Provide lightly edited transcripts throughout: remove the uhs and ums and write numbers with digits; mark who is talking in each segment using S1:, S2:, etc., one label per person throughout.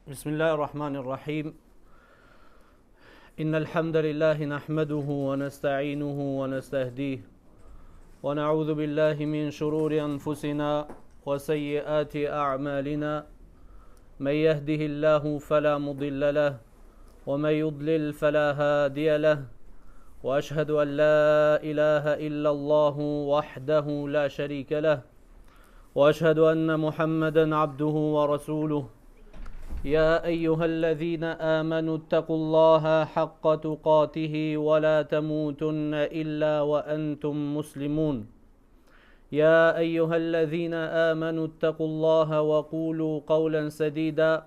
S1: بسم الله الرحمن الرحيم إن الحمد لله نحمده ونستعينه ونستهديه ونعوذ بالله من شرور أنفسنا وسيئات أعمالنا من يهده الله فلا مضل له ومن يضلل فلا هادي له وأشهد أن لا إله إلا الله وحده لا شريك له وأشهد أن محمدا عبده ورسوله يا أيها الذين آمنوا اتقوا الله حق تقاته ولا تموتن إلا وأنتم مسلمون يا أيها الذين آمنوا اتقوا الله وقولوا قولا سديدا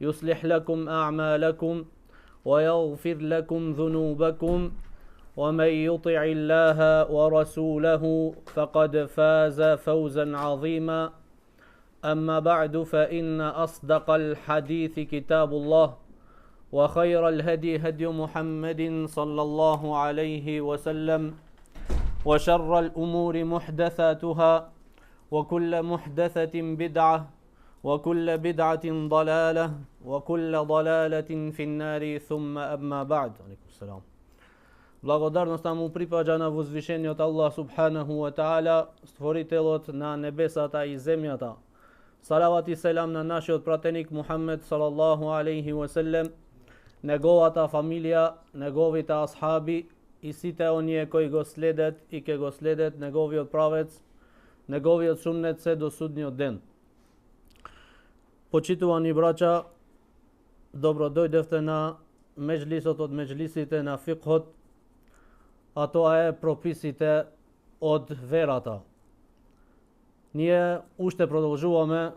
S1: يصلح لكم أعمالكم ويغفر لكم ذنوبكم ومن يطع الله ورسوله فقد فاز فوزا عظيما أما بعد فإن أصدق الحديث كتاب الله وخير الهدي هدي محمد صلى الله عليه وسلم وشر الأمور محدثاتها وكل محدثة بدعة وكل بدعة ضلالة وكل ضلالة في النار ثم أما بعد. عليكم السلام. Благодарност му припаѓа на возвишениот Аллах субханаху ва таала, створителот на небесата и земјата. Салават и селам на нашиот пратеник Мухаммед салаллаху алейхи ва селем, неговата фамилија, неговите асхаби и сите оние кои го следат и ке го следат неговиот правец, неговиот суннет се до судниот ден. Почитувани браќа, добро дојдевте на меџлисот од меџлисите на фикхот, а тоа е прописите од верата. Ние уште продолжуваме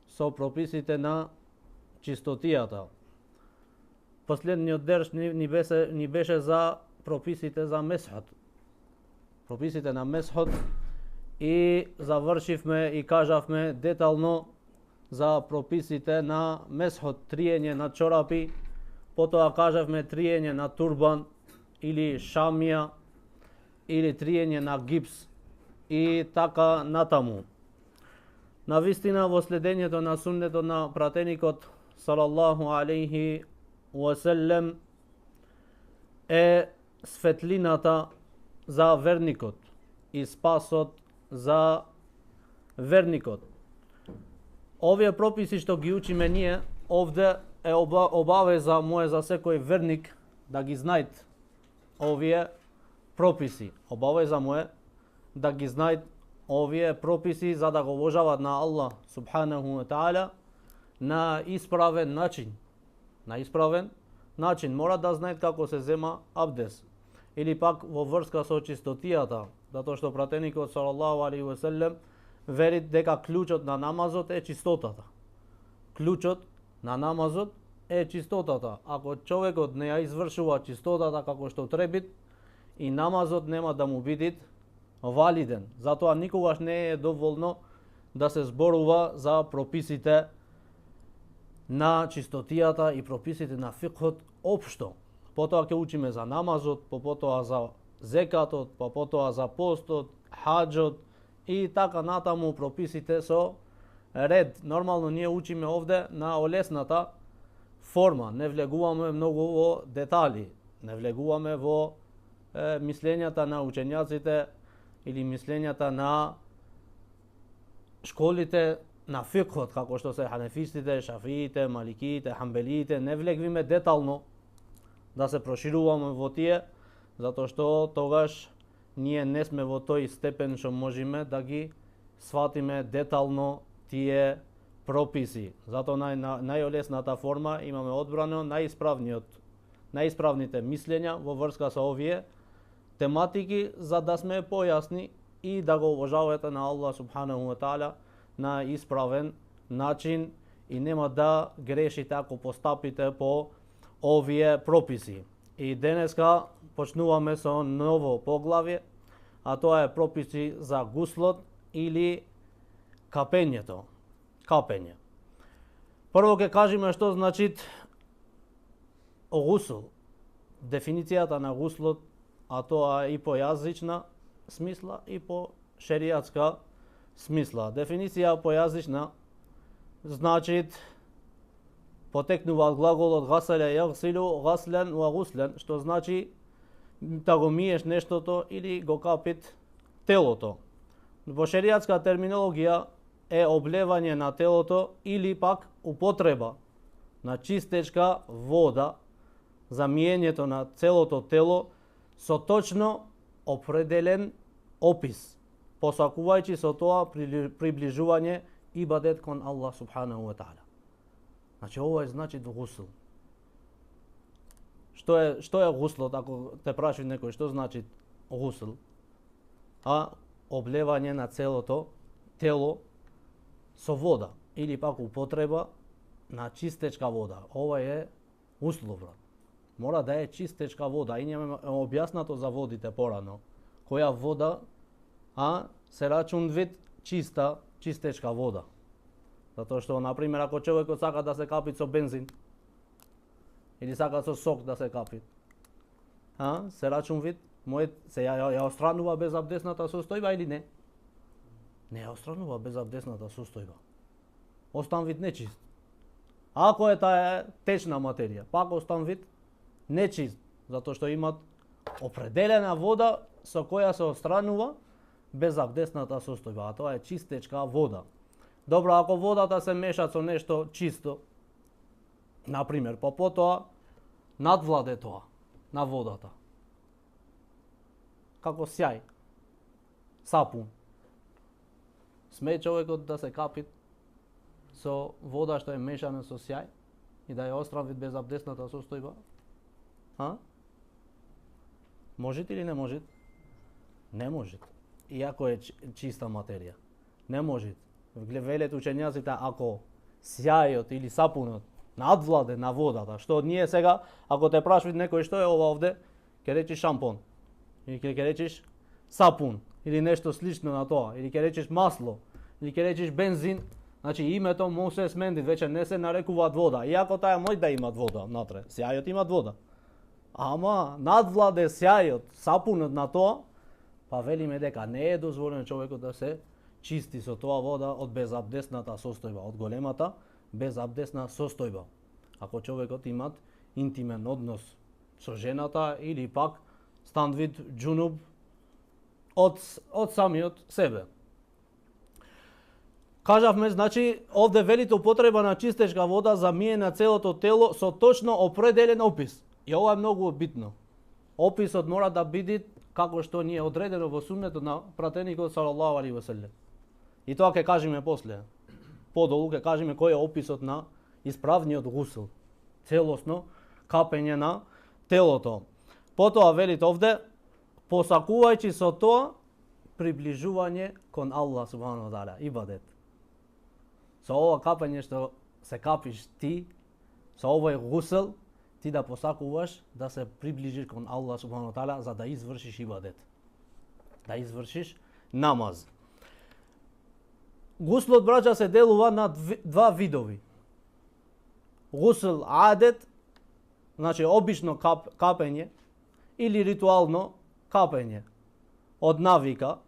S1: со прописите на чистотијата. Последниот дерс ни беше за прописите за месхот. Прописите на месхот и завршивме и кажавме детално за прописите на месхот, триење на чорапи, потоа кажавме триење на турбан или шамија или триење на гипс и така натаму. Навистина во следењето на суннетот на пратеникот салаллаху алейхи ва селем е светлината за верникот и спасот за верникот. Овие прописи што ги учиме ние овде е обавеза му е за секој верник да ги знаат овие прописи. Обавеза му е да ги знаат овие прописи за да го уважават на Аллах субханаху ва таала на исправен начин. На исправен начин мора да знаат како се зема абдес или пак во врска со чистотијата, затоа што пратеникот салаллаху алейхи ва селем вери дека клучот на намазот е чистотата. Клучот на намазот е чистотата. Ако човекот не ја извршува чистотата како што треба, и намазот нема да му биде валиден. Затоа никогаш не е доволно да се зборува за прописите на чистотијата и прописите на фикхот општо. Потоа ќе учиме за намазот, потоа за зекатот, потоа за постот, хаџот и така натаму прописите со ред. Нормално ние учиме овде на олесната форма, не влегуваме многу во детали, не влегуваме во мислењата на учењаците или мислењата на школите на фикхот, како што се ханефистите, шафиите, маликиите, хамбелиите, не влегвиме детално да се прошируваме во тие, затоа што тогаш ние не сме во тој степен што можеме да ги сватиме детално тие прописи. Затоа најолесната форма имаме одбрано најисправните мислења во врска со овие тематики, за да сме појасни и да го уважавате на Аллах субханаху ва таала на исправен начин и нема да грешите ако постапите по овие прописи. И денеска почнуваме со ново поглавје, а тоа е прописи за гуслот или капењето. Капење. Прво ќе кажеме што значи гусл. Дефиницијата на гуслот, а тоа и по јазична смисла и по шеријатска смисла. Дефиниција по јазична значи потекнува од глаголот гасаля јагсилу гаслен ва гуслен, што значи да го миеш нештото или го капит телото. Во шеријатска терминологија е облевање на телото или пак употреба на чистечка вода за миењето на целото тело со точно определен опис, посакувајќи со тоа приближување ибадет кон Аллах субханаху ва таала. Значи ова е значи гусл. Што е гуслот, ако те прави некој што значи гусл? Облевање на целото тело со вода или пак употреба на чистечка вода. Ова е услов, брат. Мора да е чистечка вода. И имаме објаснато за водите порано. Која вода се рачун вид чистечка вода. Затоа што, например, ако човекот сака да се капи со бензин или сака со сок да се капи, се рачун вид, се ја остранува безабдесната состојба или не? Не ја остранува безабдесната состојба. Остан вид нечист. Ако е таа течна материја, пак остан вид нечист, затоа што имат определена вода со која се остранува безабдесната состојба, а тоа е чистечка вода. Добро, ако водата се меша со нешто чисто, например, потоа надвладе тоа на водата, како сјај, сапун, сме човекот да се капи со вода што е мешана со сјај и да ја острави безабдесната состојба? Можете или не можете? Не можете. Иако е чиста материја. Не можете. Велат учењаците, ако сјајот или сапунот надвладе на водата, што ние сега, ако те прашви некој што е ова овде, ќе речеш шампон, или ќе речеш сапун, или нешто слично на тоа, или ќе речеш масло, или ќе речеш бензин, значи името му се смени, веќе не се нарекуваат вода, иако таа може да имат вода внатре, сјајот имат вода. Ама надвладе сјајот, сапунот на тоа, па велиме дека не е дозволено човекот да се чисти со тоа вода од безабдесната состојба, од големата безабдесна состојба. Ако човекот имат интимен однос со жената или пак стан вид џунуб од самиот себе. Кажавме, значи, овде велите употреба на чистечка вода за миење на целото тело со точно определен опис. И ова е многу битно. Описот мора да биде како што ни е одредено во суннетот на пратеникот салаллаху алейхи ве селем. И тоа ќе кажеме после. Подолу ќе кажеме кој е описот на исправниот гусл, целосно капење на телото. Потоа велите овде, посакувајќи со тоа приближување кон Аллах субханаху ва таала, ибадет. Со ова капење што се капиш ти, со овој гусл, ти да посакуваш да се приближиш кон Аллах субханаху ва таала за да извршиш ибадет. Да извршиш намаз. Гуслот, браќа, се делува на два видови. Гусл адет, значи обично капење, или ритуално капење од навика,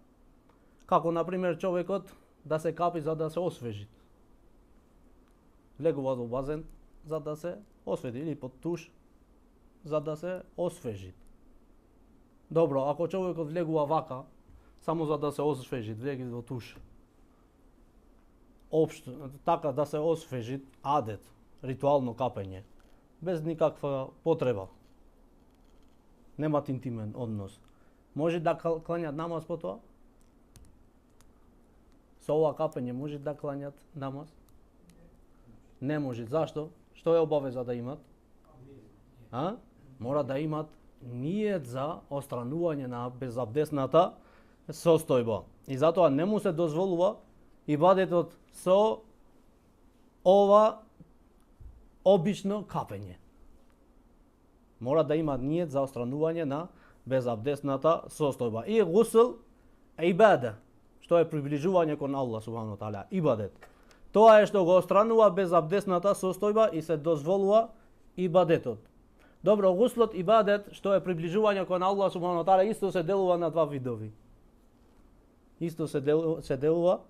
S1: како например човекот да се капи за да се освежи. Легува во базен за да се освежи или под туш за да се освежи. Добро, ако човекот влегува вака само за да се освежи, влеги во туш. Општо, така да се освежи, адет, ритуално капење, без никаква потреба. Немат интимен однос. Може да кланјат намаз по тоа? Со ова капење може да кланјат намаз? Не може. Зашто? Што е обавеза да имат? Мора да имат ниет за остранување на безабдесната состојба. И затоа не му се дозволува ибадетот со ова обично капење. Мора да има ниет за остранување на безабдесната состојба. И гусл е ибада, што е приближување кон Аллах субханаху ва таала, ибадет. Тоа е што го остранува безабдесната состојба и се дозволува ибадетот. Добро, гуслот ибадет, што е приближување кон Аллах субханаху ва таала, исто се делува на два видови. Исто се делува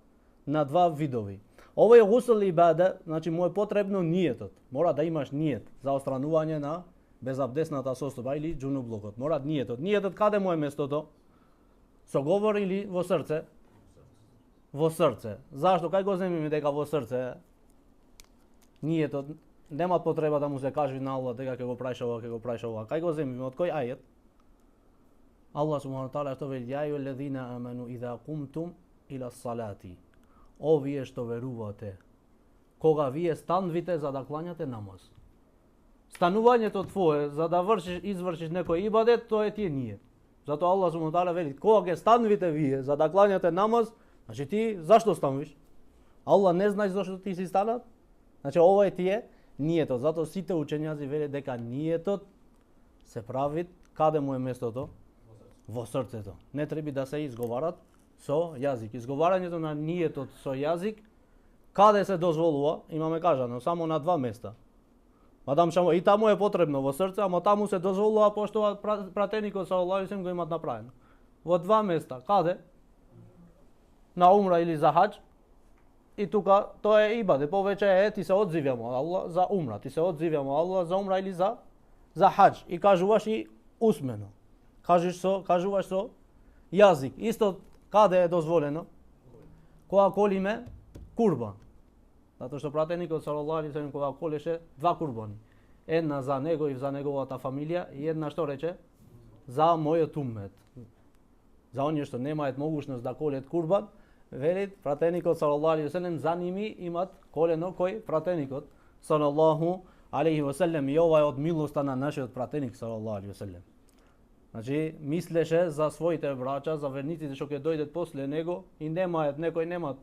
S1: на два видови. Овој гусл ибаде, значи му е потребно ниетот. Мора да имаш ниет за отстранување на безабдесната состојба или џунублукот. Мора ниетот. Ниетот каде му е местото? Со говор или во срце? Во срце. Зашто? Кај го земиме дека во срце? Ниетот нема потреба да му се каже на Аллах дека ќе го правиш ова, ќе го правиш ова. Кај го земиме? Од кој ајет? Аллах субхану таала што вели: "Ја ајуҳаллазина аману иза кумтум ила салати." О вие што верувате, кога вие станвите за да клањате намаз. Станувањето твое за да извршиш некој ибадет, тоа ти е ниет. Затоа Аллах субхану таала вели: "Кога ќе станвите вие за да клањате намаз", значи ти зашто станвиш? Аллах не знае зашто ти си станат? Значи ова ти е ниетот. Затоа сите учењаци велат дека ниетот се прави каде му е местото? Во срцето. Не треба да се изговарат со јазик. Изговарањето на ниетот со јазик каде се дозволува? Имаме кажано само на два места. И таму е потребно во срце, ама таму се дозволува пошто пратеникот салаллаху алейхи го имат направено. Во два места. Каде? На умра или за хаџ. И тука тоа е ибаде, повеќе ти се одзиваме Аллах за умра, ти се одзиваме Аллах за умра или за хаџ. И кажуваш и усмено. Кажуваш со јазик. Исто каде е дозволено? Кога колиме курбан. Затоа што пратеникот салаллаху алейхи веселем кога колеше два курбани. Една за него и за неговата фамилија и една што рече? За мојот уммет. За оние што немаат могушност да колет курбан, вели пратеникот салаллаху алейхи веселем за ними имат колено кој? Пратеникот салаллаху алейхи веселем. И ова е од милоста на нашиот пратеник салаллаху алейхи веселем. Значи, мислеше за своите браќа, за верниците што ќе дојдат после него и некој немаат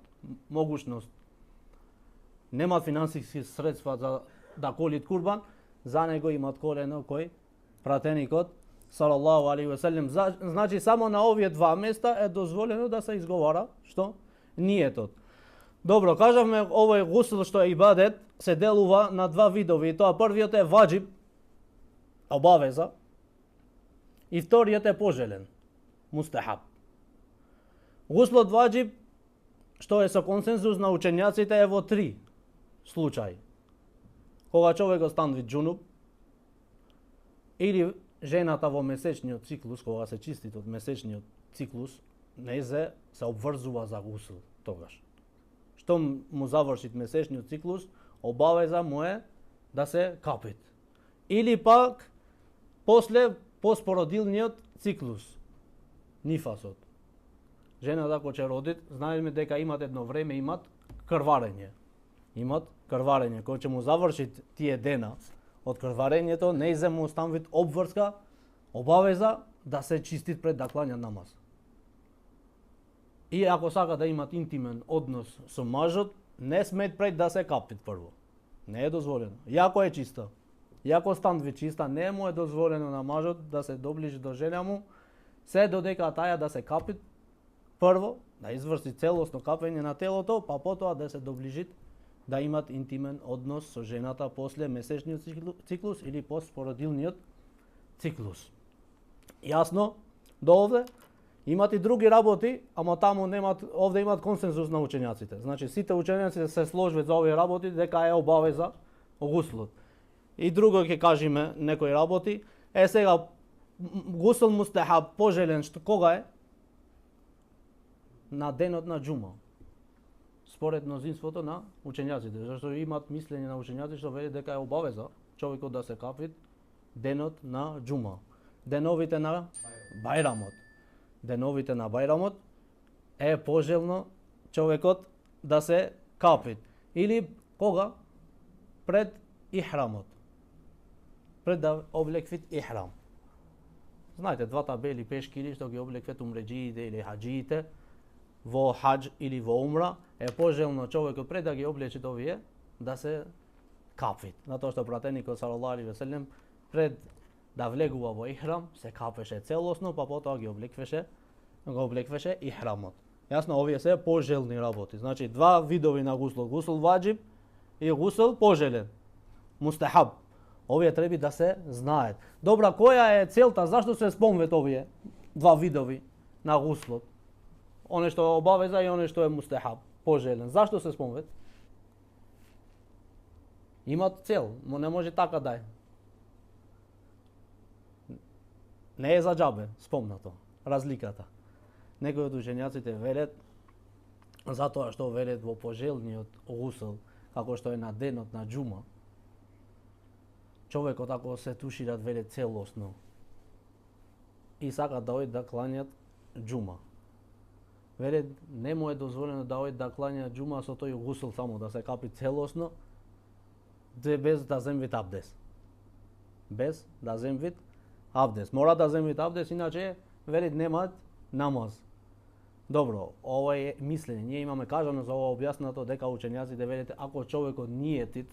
S1: могушност, немаат финансиски средства за да колит курбан, за него имат колено кој? Пратеникот салаллаху алейхи веселем. Значи, само на овие два места е дозволено да се изговара што? Ниетот. Добро, кажавме овој гусл што е ибадет се делува на два видови. Тоа првиот е ваџиб, обавеза, и вториот е пожелен, мустахаб. Гуслот ваџиб, што е со консензус на учењаците, е во три случаи. Кога човекот станви џунуб, или жената во месечниот циклус, кога се чисти од месечниот циклус, незе се обврзува за гусл тогаш. Штом му заврши месечниот циклус, обавеза му е да се капит. Или пак после постпородилниот циклус, нифасот. Жената кога ќе роди, знаеме дека имат едно време, имат крварење. Кога ќе му заврши тие дена од крварењето, нејзе му станвит обврска, обавеза да се чистит пред да клања намаз. И ако сака да имат интимен однос со мажот, не смет пред да се капит прво. Не е дозволено. Јако е чиста. Јако станви чиста, не му е дозволено на мажот да се доближи до жена му, се додека таја да се капи прво, да изврши целосно капење на телото, па потоа да се доближи да имат интимен однос со жената после месечниот циклус или постпородилниот циклус. Јасно? До овде? Имат и други работи, ама таму немат, овде имат консензус на учењаците. Значи сите учењаци се сложат за овие работи дека е обавеза гуслот. И друго ќе кажеме некои работи. Сега гусл мустахаб пожелен што кога е? На денот на џума. Според мнозинството на учењаците, зашто имат мислење на учењаци што вели дека е обавеза човекот да се капи денот на џума. Деновите на бајрамот. Деновите на бајрамот е пожелно човекот да се капи. Или кога? Пред ихрамот. Пред да облеквит ихрам. Знаете, двата бели пешкири што ги облеквет умреџиите или хаџиите во хаџ или во умра, е пожелно човекот пред да ги облече овие да се капит. Затоа што пратеникот салаллаху алейхи веселем пред да влегува во ихрам се капеше целосно, па потоа го облеквеше ихрамот. Јасно, овие се пожелни работи. Значи два видови на гусл, гусл ваџиб и гусл пожелен, мустахаб. Овие треба да се знаат. Добра, која е целта, зашто се спомнет овие два видови на гуслот? Оне што е обавеза и оне што е мустахаб, пожелен. Зашто се спомнет? Имат цел, но не може така да е. Не е за џабе, спомнато, разликата. Некои од учењаците велат, затоа што велат во пожелниот гусл, како што е на денот на џума, човекот ако се тушират велат целосно и сакат да ојдат да кланјат џума. Велат не му е дозволено да ојдат да кланјат џума со тој гусл само да се капи целосно, без да земвит абдес. Без да земвит абдес. Мора да земвит абдес, иначе велат немаат намаз. Добро, ова е мислење. Ние имаме кажано за ова објаснато дека учењаците велат ако човекот ниетит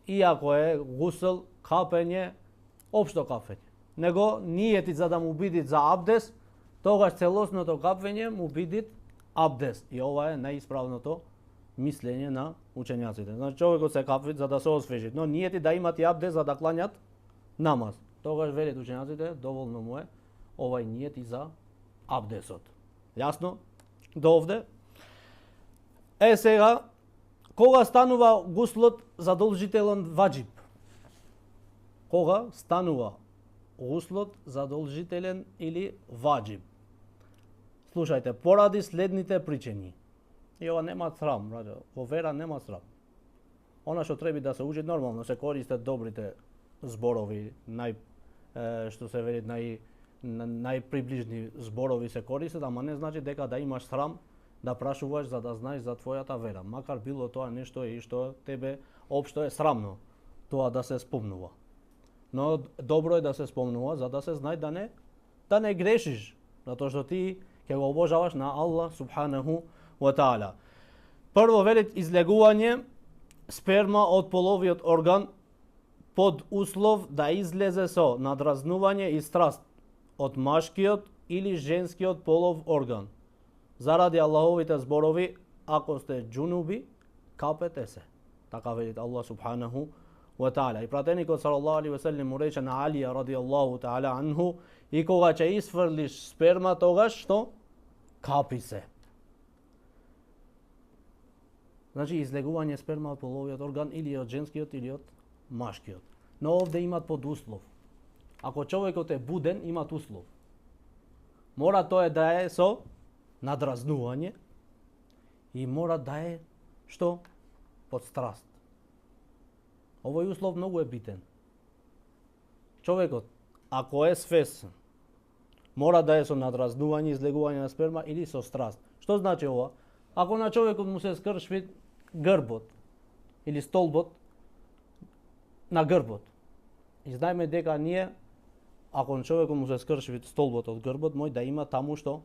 S1: и ако е гусл, капење, општо капење, него ниетит за да му бидит за абдес, тогаш целосното капење му бидит абдес. И ова е најисправното мислење на учењаците. Значи човекот се капи за да се освежи, но ниети да имат и абдес за да кланјат намаз. Тогаш велат учењаците, доволно му е овај ниет и за абдесот. Јасно? До овде? Сега, кога станува гуслот задолжителен ваџиб? Кога станува гуслот задолжителен или ваџиб? Слушајте, поради следните причини. И ова нема срам, во вера нема срам. Она што треба да се учи нормално, се користат добрите зборови, што се вели најприближни зборови се користат, ама не значи дека да имаш срам да прашуваш за да знаеш за твојата вера, макар било тоа нешто и што тебе општо е срамно тоа да се спомнува. Но добро е да се спомнува за да се знае да не грешиш, затоа што ти ќе го обожаваш на Аллах субханаху ва таала. Прво велит излегување сперма од половиот орган под услов да излезе со надразнување и страст од машкиот или женскиот полов орган. Заради Аллаховите зборови, ако сте џунуби, капете се. Така велит Аллах субханаху ва таала. И пратеникот салаллаху алейхи ве селем му рече на Алија радијаллаху таала анху, и кога ќе исфрлиш сперма, тогаш што? Капи се. Значи излегување сперма од половиот орган или од женскиот или од машкиот. Но овде имат под услов. Ако човекот е буден, имат услов. Мора тоа да е со надразнување и мора да е што? Под страст. Овој услов многу е битен. Човекот, ако е свесен, мора да е со надразнување, излегување на сперма или со страст. Што значи ова? Ако на човекот му се скршви грбот или столбот на грбот, и знаеме дека ние, ако на човекот му се скршви столбот од грбот, мој да има таму што?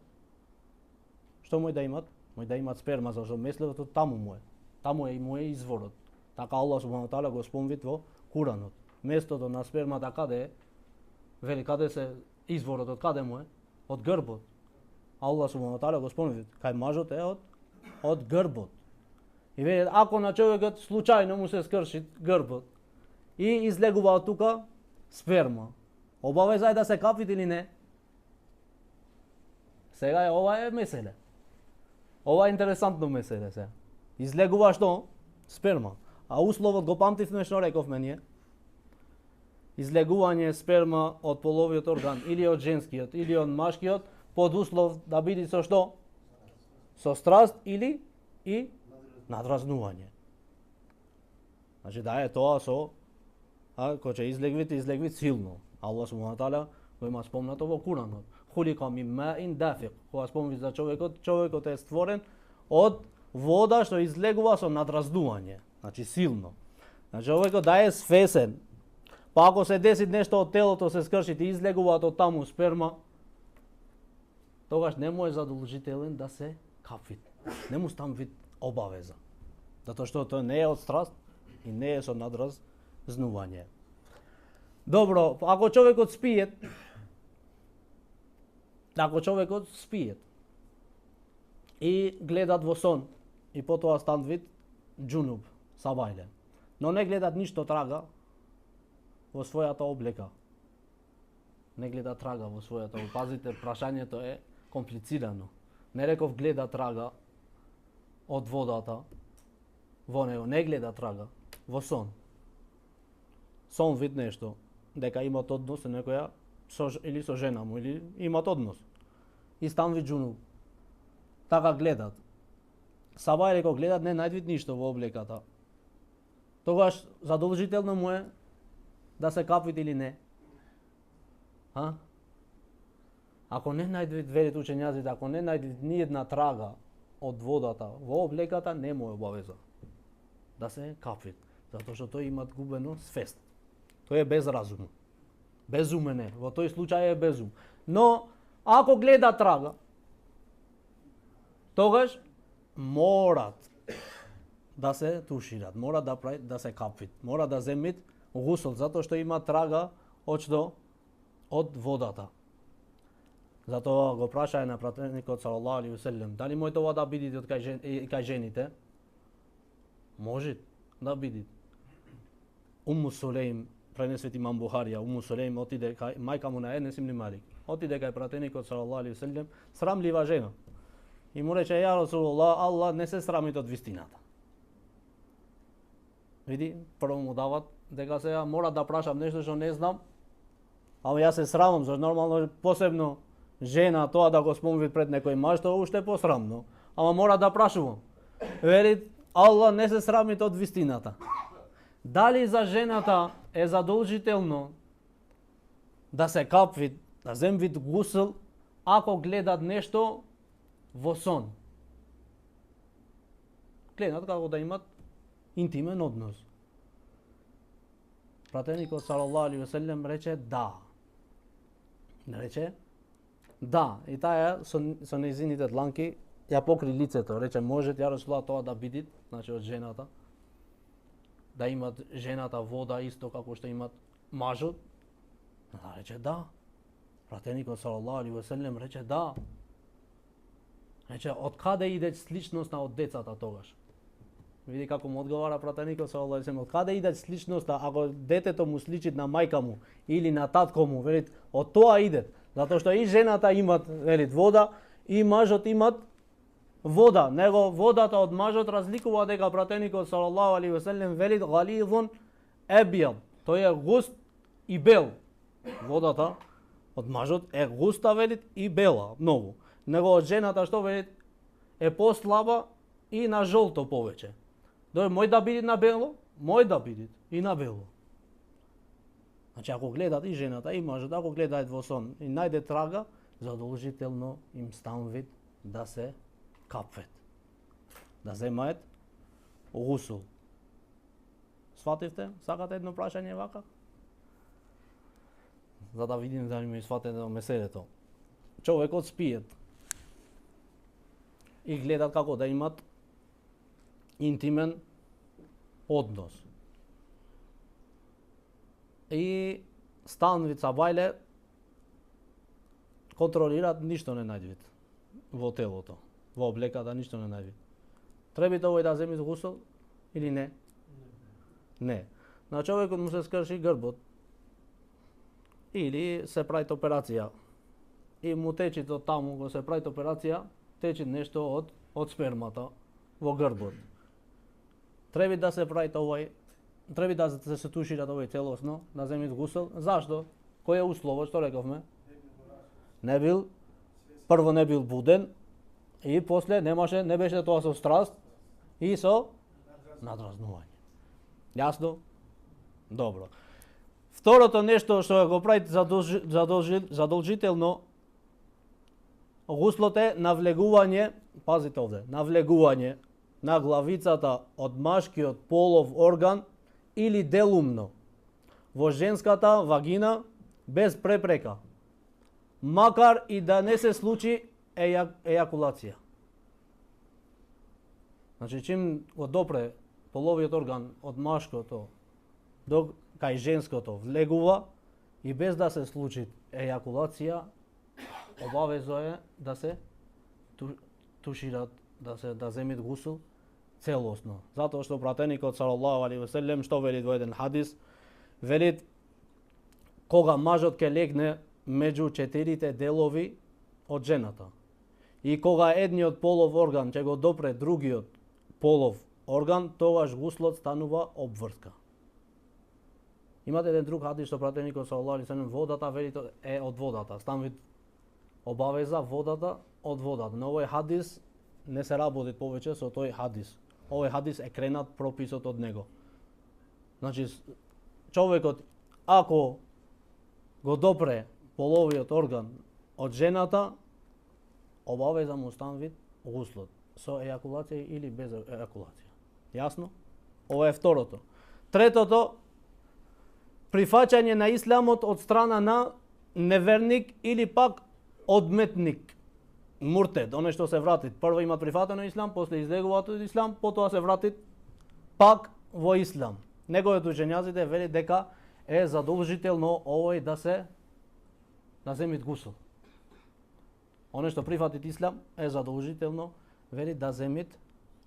S1: Што мој да имат? Мој да имат сперма, зашто месливото таму му е. Таму е и му е изворот. Така Аллах субхану таала го спомнет во Куранот. Местото на спермата каде е? Вели каде се изворот, од каде му е? Од грбот. Аллах субхану таала го спомнет, кај мажот е од грбот. И вели ако на човекот случајно му се скрши грбот и излегува од тука сперма, обавеза е да се капит или не? Сега е ова е меселе. Ова е интересантно меселе сега. Излегува што? Сперма. А условот го памтивме што рековме ние? Излегување сперма од половиот орган или од женскиот или од машкиот под услов да биде со што? Со страст или и надразнување. Значи да е тоа со кога ќе излегвит силно. Аллах субхану таала го има спомнато во Куранот. Хулика мин маин дафиq. Кога спомни за човекот е створен од вода што излегува со надразнување. Значи силно. Значи човекот да е свесен. Па ако се деси нешто од телото се скрши и излегуваат од таму сперма, тогаш не му е задолжителен да се капи. Не му станвит обавеза. Затоа што тоа не е од страст и не е со надразнување. Добро, ако човекот спиет, и гледат во сон и потоа станвит џунуб, сабајле, но не гледат ништо трага во својата облека. Не гледа трага во својата. Пазите, прашањето е комплицирано. Не реков гледа трага од водата во него, не гледа трага во сон. сон вид нешто, дека имат однос со некоја или со жена му, или имат однос. И стан вид джунуп. Така гледат. Сабај реко гледат, не најдвид ништо во облеката. Тогаш задолжително му е да се капвит или не. Ако не најдвид, верит учењаците, ако не најдвид ни една трага од водата во облеката, не му е обавеза да се капвит, затоа што тој има губено свест. Тој е без разум. Безумен е, во тој случај е безум. Но ако гледа трага, тогаш морат да се тушират, мора да се капвит, мора да земит гусол, затоа што има трага од што? Од водата. Затоа го прашаја на пратеникот салаллаху алейхи ве селем, дали може тоа да биде од кај жените? Може да биде. Уму Сулейм, пренесет имам Бухарија, Уму Сулейм отиде кај мајка му на Енес ибн Малик. Отиде кај пратеникот салаллаху алейхи ве селем, срамлива жена. И му рече: ја Расулуллах, Аллах не се срамит од вистината. Види, прво му дават дека сега мора да прашам нешто што не знам, ама јас се срамам, зашто нормално посебно жена тоа да го спомни пред некој маж, тоа уште посрамно. Ама мора да прашувам. Вели, Аллах не се срамит од вистината. Дали за жената е задолжително да се капви, да земви гусл, ако гледат нешто во сон? Гледат како да имат интимен однос. Пратеникот салаллаху алейхи ве селем рече да. Рече да, и таа со нејзините дланки ја покри лицето, рече може ја Расулуллах тоа да биде, значи од жената, да имат жената вода исто како што имат мажот. Рече да. Пратеникот салаллаху алейхи ве селем рече да. Рече од каде иде сличноста од децата тогаш? Види како му одговара пратеникот салаллаху алейхи ве селем, од каде иде сличноста ако детето му сличи на мајка му или на татко му, велит, од тоа иде. Затоа што и жената имат, велит, вода, и мажот имат вода. Него водата од мажот разликува дека пратеникот салаллаху алейхи ве селем велит гализун ебјад. Тој е густ и бел. Водата од мажот е густа, велит, и бела, многу. Него од жената што велит е послаба и на жолто повеќе. Дој мој да биде на бело, мој да биде и на бело. Значи ако гледат и жената и мажот, ако гледаат во сон и најде трага, задолжително им станвит да се капвет, да земаат гусул. Свативте? Сакате едно прашање вака? За да видим дали ми сватете меселето. Човекот спиет и гледат како да имат интимен однос. И станвица бајле контролират, ништо не најдвит во телото, во облеката ништо не најдвит. Треба овој да земи гусол или не? Не. На човекот му се скрши грбот или се прави операција и му течи то таму, го се прави операција, течи нешто од спермата во грбот. Треба да се прави овој, треба да се тушират овој целосно, да земит гусол. Зашто? Кој е условот, што рековме? Не бил, прво не бил буден и после не беше тоа со страст и со надразнување. Јасно? Добро. Второто нешто што го прави задолжително гуслот е навлегување, пазите овде, навлегување на главицата од машкиот полов орган или делумно во женската вагина без препрека, макар и да не се случи ејакулација. Значи, чим го допре половиот орган од машкото до кај женското влегува и без да се случи ејакулација, обавезо е да се тушират, да земит гусул целосно. Затоа што пратеникот салаллаху алейхи ве селем што велит во еден хадис, велит кога мажот ќе легне меѓу четирите делови од жената и кога едниот полов орган ќе го допре другиот полов орган, тогаш гуслот станува обврска. Имате еден друг хадис што пратеникот салаллаху алейхи веселем водата велите е од водата. Стан вид обавеза водата од водата. Но овој хадис не се работи повеќе со тој хадис. Овој хадис е кренат прописот од него. Значи човекот ако го допре половиот орган од жената, обавеза му стан вид гуслот со ејакулација или без ејакулација. Јасно? Ова е второто. Третото, прифаќање на исламот од страна на неверник или пак одметник, муртед, оној што се врати. Прво има прифатено ислам, после излегуваат од ислам, потоа се врати пак во ислам. Неговите учењаците вели дека е задолжително овој да земит гусл. Оној што прифатит ислам е задолжително вели да земит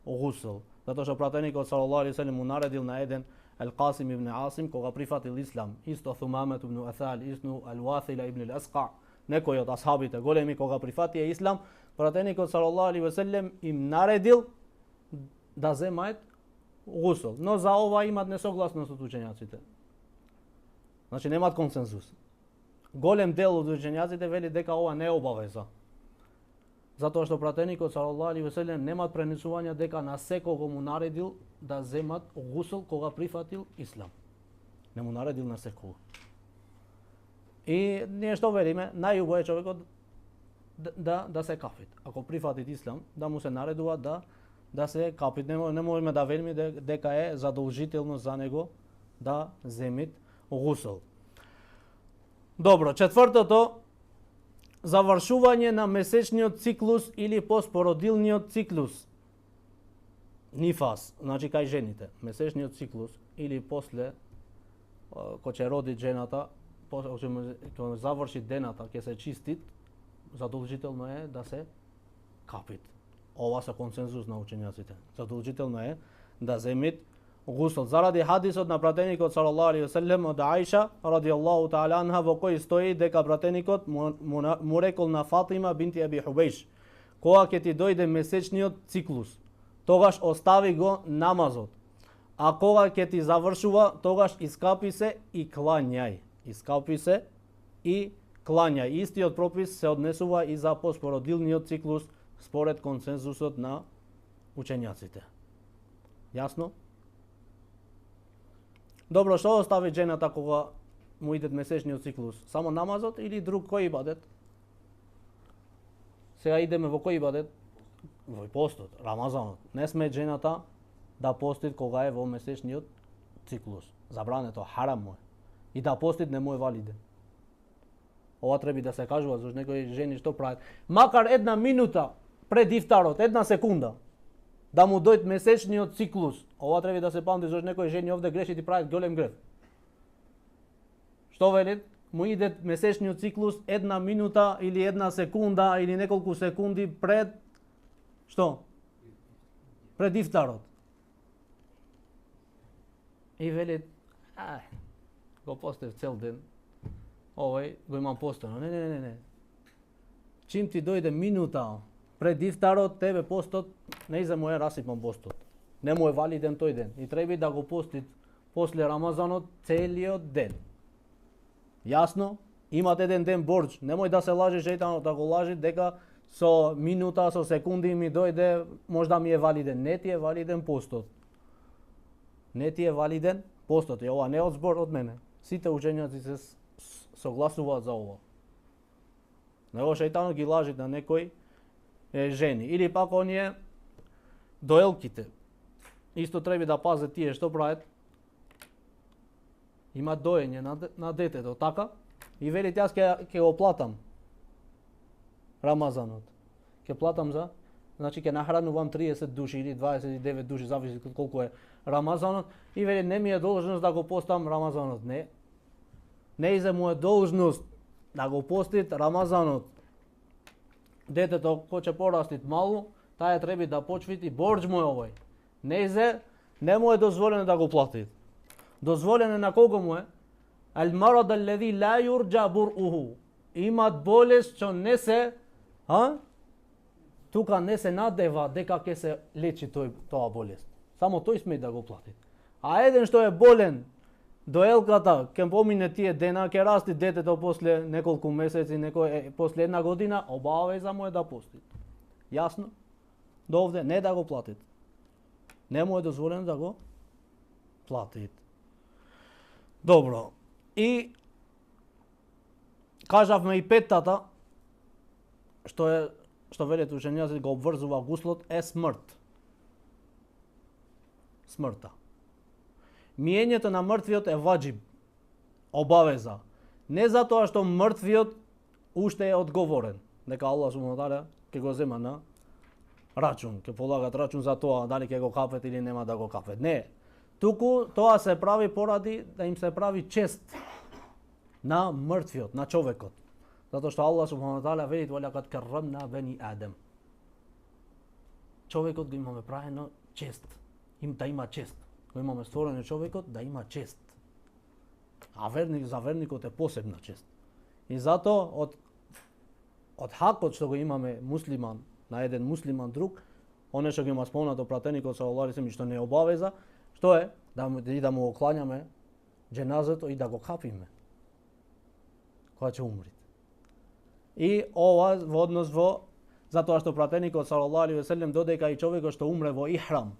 S1: гусл. Затоа што пратеникот салаллаху алейхи веселем му наредил на еден Ал-Касим ибн Асим кога прифатил ислам, исто Сумамет ибн Асал, исто Ал-Васила ибн Ал-Асқа, некои од асхабите големи кога прифатија ислам, пратеникот салаллаху алейхи веселем им наредил да земаат гусл. Но за ова имат несогласност од учењаците. Значи немаат консензус. Голем дел од учењаците вели дека ова не е обавеза. Затоа што пратеникот салаллаху алейхи веселем немаат пренесувања дека на секого му наредил да земат гусл кога прифатил ислам. Не му наредил на секого. И ние што велиме, најубаво е човекот да се кафит. Ако прифатит ислам, да му се наредува да се капит. Не можеме да велиме дека е задолжително за него да земит гусл. Добро, четвртото, завршување на месечниот циклус или постпородилниот циклус. Нифас, значи кај жените. Месечниот циклус или после кога ќе роди жената, кога заврши дената, ќе се чистит, задолжително е да се капит. Ова се консензус на учењаците. Задолжително е да земит гусл. Заради хадисот на пратеникот салаллаху алейхи веселем од Аиша радијаллаху таала анха во кој стои дека пратеникот му рекол на Фатима бинти Аби Хубейш: кога ќе ти дојде месечниот циклус, тогаш остави го намазот. А кога ќе ти завршува, тогаш искапи се и клањај. Искапи се и клањај. Истиот пропис се однесува и за постпородилниот циклус според консензусот на учењаците. Јасно? Добро, што остави жената кога му иде месечниот циклус? Само намазот или друг кој ибадет? Сега идеме во кој ибадет? Во постот, Рамазанот. Не сме жената да постит кога е во месечниот циклус. Забрането, харам му е. И да постит не му е валиден. Ова треба да се кажува, зашто некои жени што прават? Макар една минута пред ифтарот, една секунда, да му дојде месечниот циклус. Ова треба да се памти, зашто некои жени овде грешат и прават голем грев. Што велат? Му иде месечниот циклус една минута или една секунда или неколку секунди пред што? Пред ифтарот. И велат, го постев цел ден. Овој го имам постојано. Не. Чим ти дојде минута пред ифтарот, тебе постот не изе му е расипан постот. Не му е валиден тој ден. И треба да го пости после Рамазанот целиот ден. Јасно? Имате еден ден борџ. Немој да се лаже шејтанот, да го лажи дека со минута, со секунди ми дојде, можда ми е валиден. Не ти е валиден постот. Не ти е валиден постот. И ова не е од збор од мене. Сите учењаци се согласуваат за ова. Него шејтанот ги лажи на некои жени. Или пак оние доелките. Исто треба да пазат тие што прават. Има доење на детето, така? И вели јас ќе го платам Рамазанот. Ќе платам за, значи ќе нахранувам 30 души или 29 души, зависи колку е Рамазанот. И вели не ми е должност да го постам Рамазанот. Не. Не му е должност да го постит Рамазанот. Детето кој ќе порастит малу, таа треба да почвити борџ му е овој. Не му е дозволено да го плати. Дозволено на кого му е? Ал-марад аллази ла юрджа бур'уху. Имат болест што не се, тука не се надева дека ќе се лечи тоа болест. Само тој сме да го плати. А еден што е болен доелката ќе помине тие дена, ќе расти детето после неколку месеци, после една година, обавеза му е да пости. Јасно? До овде не да го платит. Не му е дозволено да го платит. Добро. И кажавме и петтата, што велат учењаците го обврзува гуслот, е смрт. Смртта. Миењето на мртвиот е ваџиб, обавеза. Не затоа што мртвиот уште е одговорен, дека Аллах субхана таала ќе го зема на рачун, ќе полагат рачун за тоа дали ќе го капет или нема да го капет. Не. Туку тоа се прави поради да им се прави чест на мртвиот, на човекот. Затоа што Аллах субхана таала вели валакад каррамна бени Адем. Човекот го имаме правено чест, да има чест. Го имаме створено човекот да има чест. А за верникот е посебна чест. И затоа од хакот што го имаме муслиман на еден муслиман друг, оне што го има спомнато пратеникот салаллаху алейхи што не обавеза, што е да му оклањаме џеназето и да го капиме кога ќе умри. И ова во однос затоа што пратеникот салаллаху алейхи ве селем додека и човекот што умре во ихрам,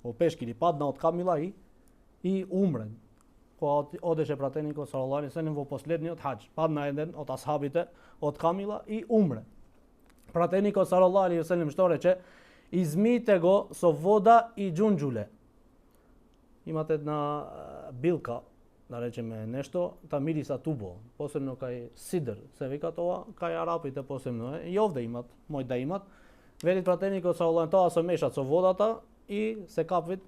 S1: во пешки или падна од камила и умре. Кога одеше пратеникот салаллаху алейхи ве селем во последниот хаџ, падна еден од асхабите од камила и умре. Пратеникот салаллаху алейхи ве селем што рече? Измијте го со вода и џунџуле. Имате една билка, да речеме нешто, та мириса тубо, посебно кај сидр, се вика тоа, кај арапите посебно е, и овде имат, мој да имат. Вели пратеникот салаллаху тоа се мешат со водата и се капвит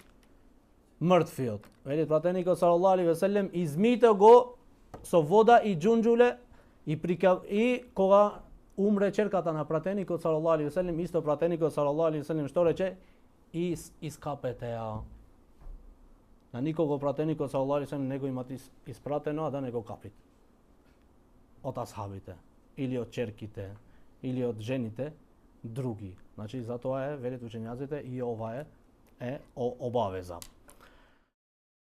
S1: мртвиот. Вели пратеникот салаллаху алейхи ве селем, измијте го со вода и џунџуле и кога умре черката на пратеникот салаллаху алейхи ве селем, исто пратеникот салаллаху алейхи ве селем што рече? Искапете ја. На никого пратеникот салаллаху алейхи ве селем не го имат испратено, а да не го капит. Од асхабите, или од черките, или од жените, други. Значи, затоа велат учењаците и ова е обавеза.